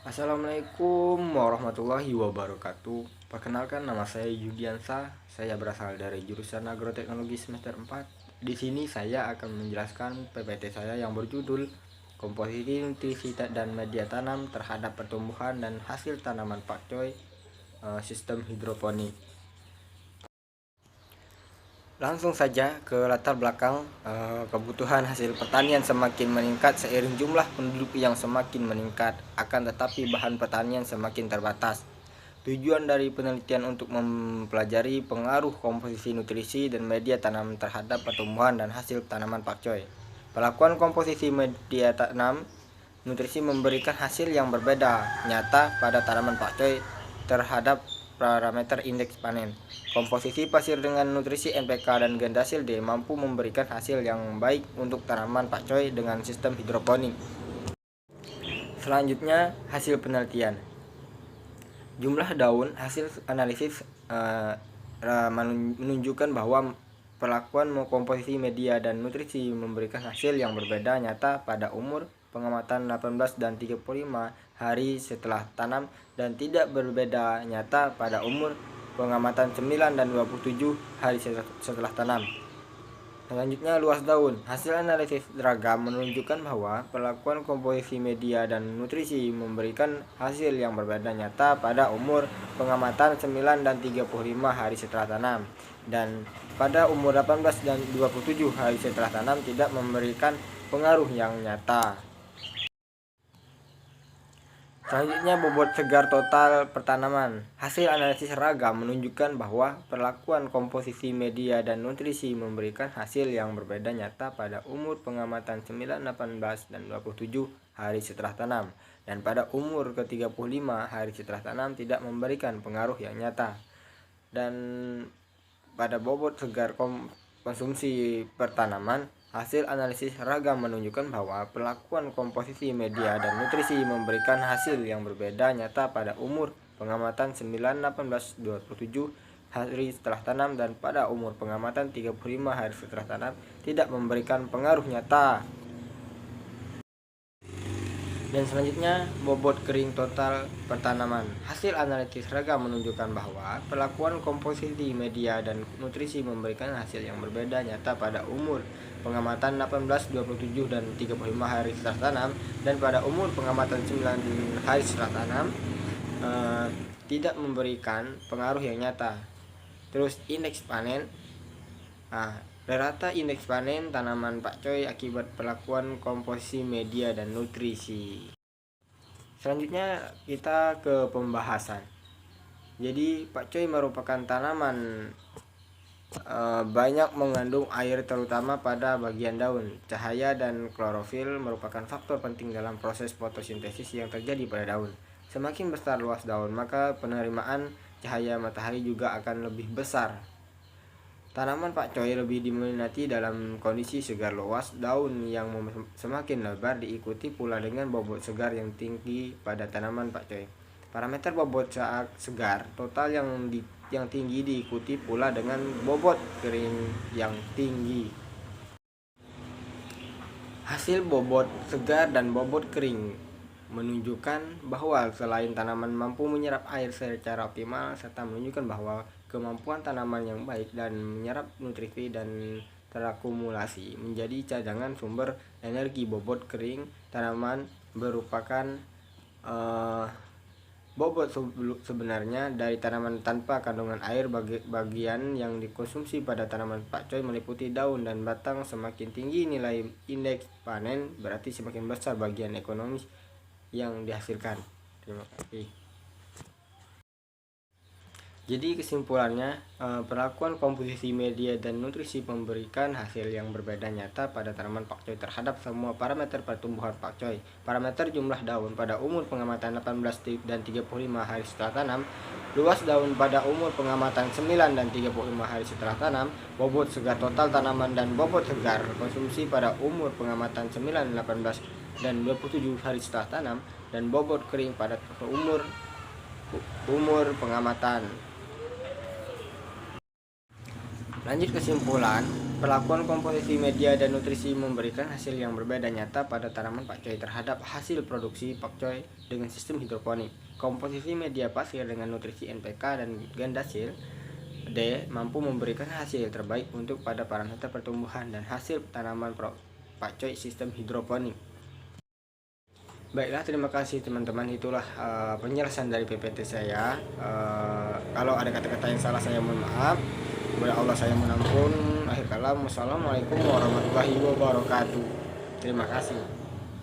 Assalamualaikum warahmatullahi wabarakatuh. Perkenalkan, nama saya Yudiansa. Saya berasal dari jurusan Agroteknologi semester 4. Di sini saya akan menjelaskan PPT saya yang berjudul Komposisi Nutrisi dan Media Tanam terhadap Pertumbuhan dan Hasil Tanaman Pakcoy, Sistem Hidroponik. Langsung saja ke latar belakang. Kebutuhan hasil pertanian semakin meningkat seiring jumlah penduduk yang semakin meningkat, akan tetapi bahan pertanian semakin terbatas. Tujuan dari penelitian untuk mempelajari pengaruh komposisi nutrisi dan media tanam terhadap pertumbuhan dan hasil tanaman pakcoy. Pelakuan komposisi media tanam nutrisi memberikan hasil yang berbeda nyata pada tanaman pakcoy terhadap parameter indeks panen. Komposisi pasir dengan nutrisi NPK dan Gendasil D mampu memberikan hasil yang baik untuk tanaman pakcoy dengan sistem hidroponik. Selanjutnya, hasil penelitian. Jumlah daun. Hasil analisis menunjukkan bahwa perlakuan komposisi media dan nutrisi memberikan hasil yang berbeda nyata pada umur pengamatan 18 dan 35 hari setelah tanam dan tidak berbeda nyata pada umur pengamatan 9 dan 27 hari setelah tanam. Selanjutnya, luas daun. Hasil analisis seragam menunjukkan bahwa perlakuan komposisi media dan nutrisi memberikan hasil yang berbeda nyata pada umur pengamatan 9 dan 35 hari setelah tanam, dan pada umur 18 dan 27 hari setelah tanam tidak memberikan pengaruh yang nyata. Selanjutnya, bobot segar total pertanaman. Hasil analisis seragam menunjukkan bahwa perlakuan komposisi media dan nutrisi memberikan hasil yang berbeda nyata pada umur pengamatan 9, 18, dan 27 hari setelah tanam, dan pada umur ke-35 hari setelah tanam tidak memberikan pengaruh yang nyata. Dan pada bobot segar konsumsi pertanaman, hasil analisis seragam menunjukkan bahwa perlakuan komposisi media dan nutrisi memberikan hasil yang berbeda nyata pada umur pengamatan 9, 18, 27 hari setelah tanam, dan pada umur pengamatan 35 hari setelah tanam tidak memberikan pengaruh nyata. Dan selanjutnya, bobot kering total pertanaman. Hasil analisis seragam menunjukkan bahwa perlakuan komposisi media dan nutrisi memberikan hasil yang berbeda nyata pada umur pengamatan 18, 27, dan 35 hari setelah tanam, dan pada umur pengamatan 9 hari setelah tanam tidak memberikan pengaruh yang nyata. Terus, indeks panen. Rata indeks panen tanaman pakcoy akibat perlakuan komposisi media dan nutrisi. Selanjutnya kita ke pembahasan. Jadi, pakcoy merupakan tanaman banyak mengandung air, terutama pada bagian daun. Cahaya dan klorofil merupakan faktor penting dalam proses fotosintesis yang terjadi pada daun. Semakin besar luas daun, maka penerimaan cahaya matahari juga akan lebih besar. Tanaman pakcoy lebih diminati dalam kondisi segar luas daun yang semakin lebar, diikuti pula dengan bobot segar yang tinggi pada tanaman pakcoy. Parameter bobot segar total yang tinggi diikuti pula dengan bobot kering yang tinggi. Hasil bobot segar dan bobot kering menunjukkan bahwa selain tanaman mampu menyerap air secara optimal, serta menunjukkan bahwa kemampuan tanaman yang baik dan menyerap nutrisi dan terakumulasi menjadi cadangan sumber energi. Bobot kering tanaman merupakan bobot sebenarnya dari tanaman tanpa kandungan air. Bagian yang dikonsumsi pada tanaman pakcoy meliputi daun dan batang. Semakin tinggi nilai indeks panen, berarti semakin besar bagian ekonomis yang dihasilkan. Terima kasih. Jadi kesimpulannya, perlakuan komposisi media dan nutrisi memberikan hasil yang berbeda nyata pada tanaman pakcoy terhadap semua parameter pertumbuhan pakcoy. Parameter jumlah daun pada umur pengamatan 18 dan 35 hari setelah tanam, luas daun pada umur pengamatan 9 dan 35 hari setelah tanam, bobot segar total tanaman dan bobot segar konsumsi pada umur pengamatan 9, 18, dan 27 hari setelah tanam, dan bobot kering pada umur pengamatan. Lanjut kesimpulan. Perlakuan komposisi media dan nutrisi memberikan hasil yang berbeda nyata pada tanaman pakcoy terhadap hasil produksi pakcoy dengan sistem hidroponik. Komposisi media pasir dengan nutrisi NPK dan gandasil D mampu memberikan hasil terbaik untuk pada parameter pertumbuhan dan hasil tanaman pakcoy sistem hidroponik. Baiklah, terima kasih teman-teman. Itulah penjelasan dari PPT saya. Kalau ada kata-kata yang salah saya mohon maaf. Kepada Allah saya mohon ampun. Akhir kalam, wassalamualaikum warahmatullahi wabarakatuh. Terima kasih.